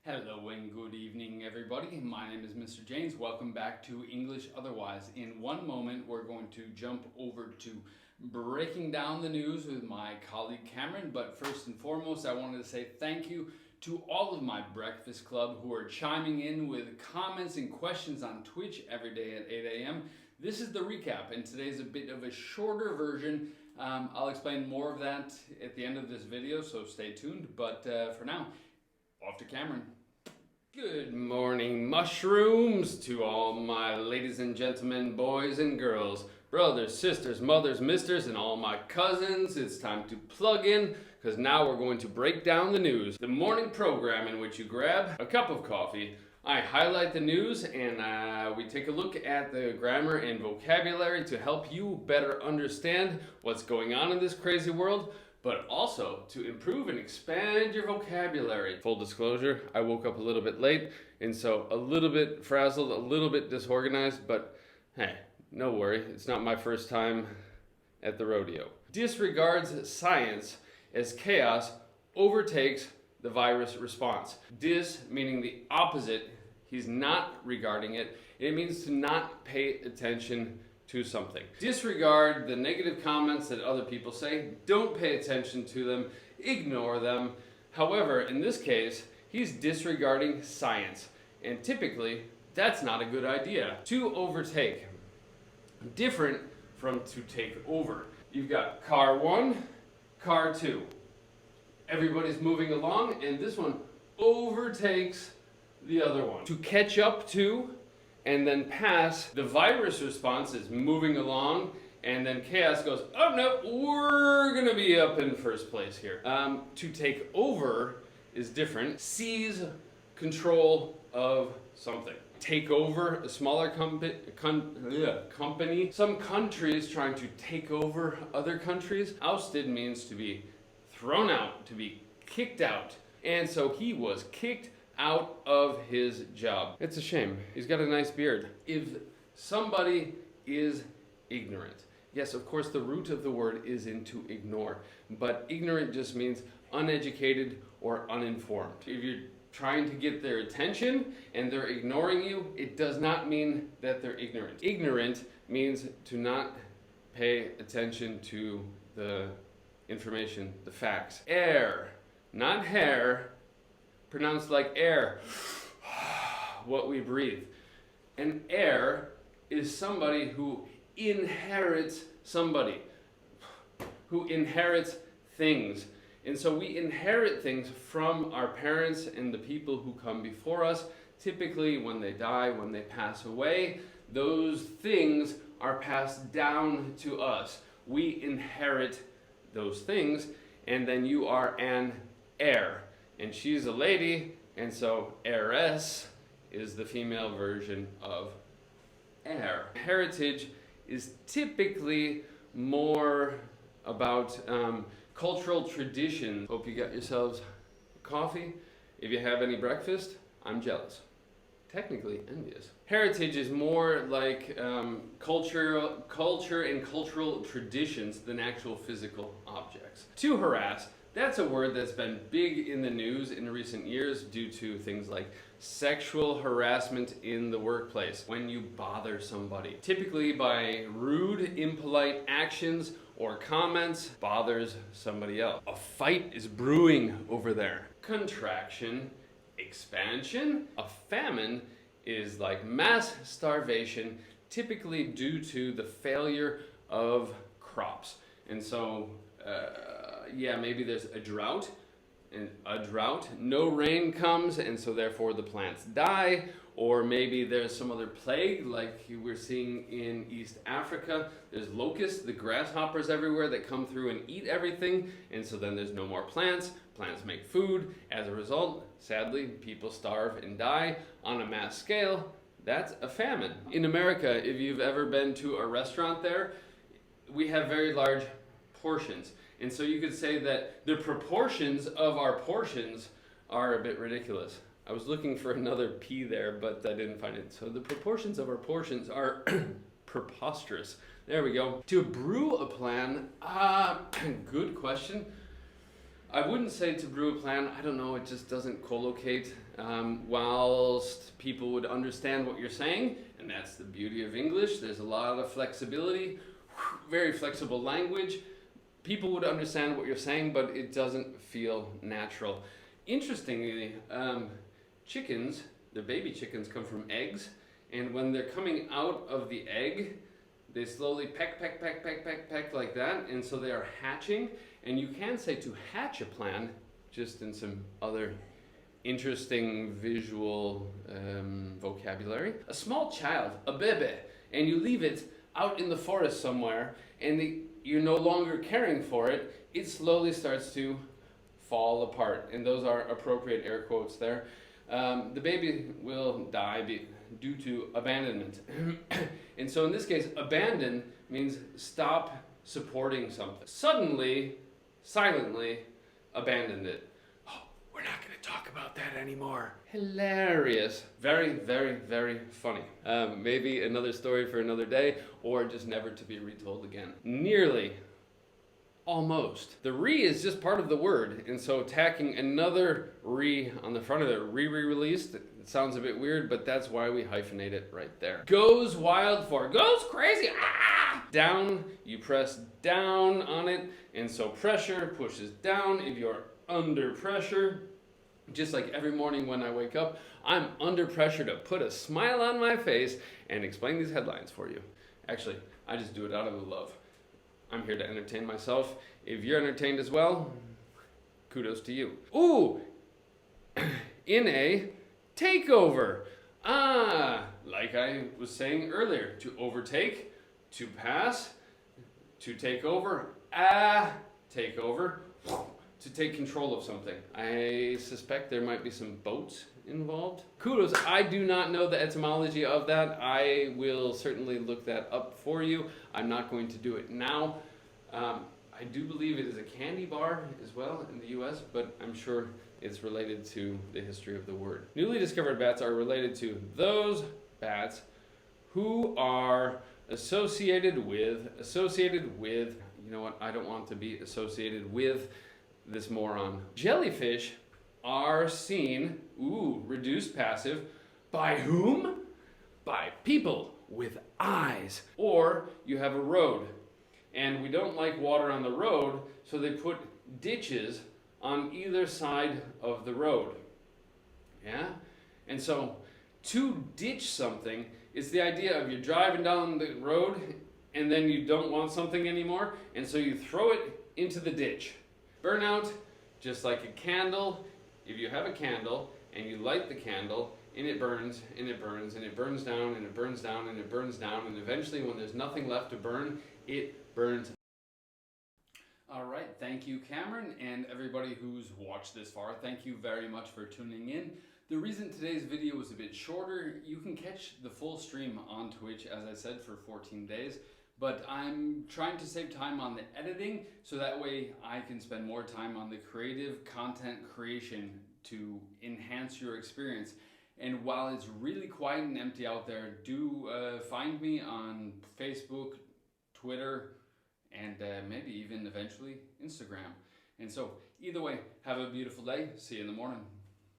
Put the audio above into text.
Hello and good evening, everybody. My name is Mr. James. Welcome back to English Otherwise. In one moment, we're going to jump over to breaking down the news with my colleague Cameron. But first and foremost, I wanted to say thank you to all of my Breakfast Club who are chiming in with comments and questions on Twitch every day at 8 a.m. This is the recap, and today's a bit of a shorter version. I'll explain more of that at the end of this video, so stay tuned. But for now, off to Cameron. Good morning, mushrooms, to all my ladies and gentlemen, boys and girls, brothers, sisters, mothers, misters, and all my cousins. It's time to plug in, because now we're going to break down the news. The morning program in which you grab a cup of coffee, I highlight the news, and we take a look at the grammar and vocabulary to help you better understand what's going on in this crazy world, but also to improve and expand your vocabulary. Full disclosure, I woke up a little bit late, and so a little bit frazzled, a little bit disorganized, but hey, no worry, it's not my first time at the rodeo. Disregards science as chaos overtakes the virus response. Dis meaning the opposite, he's not regarding it. It means to not pay attention to something. Disregard the negative comments that other people say. Don't pay attention to them. Ignore them. However, in this case, he's disregarding science. And typically, that's not a good idea. To overtake. Different from to take over. You've got car 1, car 2. Everybody's moving along, and this one overtakes the other one. To catch up to and then pass, the virus response is moving along, and then chaos goes, oh no, we're gonna be up in first place here. To take over is different. Seize control of something. Take over a smaller company. Some countries trying to take over other countries. Ousted means to be thrown out, to be kicked out. And so he was kicked out of his job. It's a shame. He's got a nice beard. If somebody is ignorant, yes, of course, the root of the word is to ignore, but ignorant just means uneducated or uninformed. If you're trying to get their attention and they're ignoring you, it does not mean that they're ignorant. Ignorant means to not pay attention to the information, the facts. Air, not hair, pronounced like air, what we breathe. And heir is somebody who inherits somebody, who inherits things. And so we inherit things from our parents and the people who come before us. Typically when they die, when they pass away, those things are passed down to us. We inherit those things, and then you are an heir. And she's a lady, and so heiress is the female version of heir. Heritage is typically more about cultural tradition. Hope you got yourselves coffee. If you have any breakfast, I'm jealous. Technically envious. Heritage is more like culture and cultural traditions than actual physical objects. To harass, that's a word that's been big in the news in recent years due to things like sexual harassment in the workplace. When you bother somebody, typically by rude, impolite actions or comments, bothers somebody else. A fight is brewing over there. Contraction, expansion. A famine is like mass starvation, typically due to the failure of crops. And so, yeah, maybe there's a drought, no rain comes, and so therefore the plants die, or maybe there's some other plague like we're seeing in East Africa. There's locusts, the grasshoppers everywhere that come through and eat everything, and so then there's no more plants. Plants make food. As a result, sadly, people starve and die on a mass scale. That's a famine. In America, if you've ever been to a restaurant there, we have very large portions. And so you could say that the proportions of our portions are a bit ridiculous. I was looking for another P there, but I didn't find it. So the proportions of our portions are preposterous. There we go. To brew a plan, good question. I wouldn't say to brew a plan. I don't know, it just doesn't collocate. Whilst people would understand what you're saying, and that's the beauty of English, there's a lot of flexibility, very flexible language. People would understand what you're saying, but it doesn't feel natural. Interestingly, chickens, the baby chickens come from eggs, and when they're coming out of the egg, they slowly peck, peck, peck, peck, peck, peck like that, and so they are hatching. And you can say to hatch a plan, just in some other interesting visual vocabulary. A small child, a bebe, and you leave it out in the forest somewhere, and you're no longer caring for it, it slowly starts to fall apart. And those are appropriate air quotes there. The baby will die due to abandonment. And so in this case, abandon means stop supporting something. Suddenly, silently, abandoned it. Oh, we're not going to talk about that anymore. Hilarious. Very, very, very funny. Maybe another story for another day, or just never to be retold again. Nearly. Almost. The re is just part of the word, and so tacking another re on the front of it, re-released, it sounds a bit weird, but that's why we hyphenate it right there. Goes wild for, goes crazy, ah! Down, you press down on it, and so pressure pushes down. If you're under pressure, just like every morning when I wake up, I'm under pressure to put a smile on my face and explain these headlines for you. Actually, I just do it out of love. I'm here to entertain myself. If you're entertained as well, kudos to you. Ooh, in a takeover. Like I was saying earlier, to overtake, to pass, to take over, take over, to take control of something. I suspect there might be some boats involved. Kudos, I do not know the etymology of that. I will certainly look that up for you. I'm not going to do it now. I do believe it is a candy bar as well in the US, but I'm sure it's related to the history of the word. Newly discovered bats are related to those bats who are associated with, you know what, I don't want to be associated with this moron. Jellyfish are seen, reduced passive, by whom? By people with eyes. Or you have a road, and we don't like water on the road, so they put ditches on either side of the road. Yeah? And so to ditch something is the idea of you're driving down the road and then you don't want something anymore, and so you throw it into the ditch. Burnout, just like a candle. If you have a candle and you light the candle and it burns and it burns and it burns down and it burns down and it burns down, and eventually when there's nothing left to burn, it burns. All right, thank you, Cameron, and everybody who's watched this far. Thank you very much for tuning in. The reason today's video was a bit shorter, you can catch the full stream on Twitch, as I said, for 14 days. But I'm trying to save time on the editing, so that way I can spend more time on the creative content creation to enhance your experience. And while it's really quiet and empty out there, do find me on Facebook, Twitter, and maybe even eventually Instagram. And so either way, have a beautiful day. See you in the morning.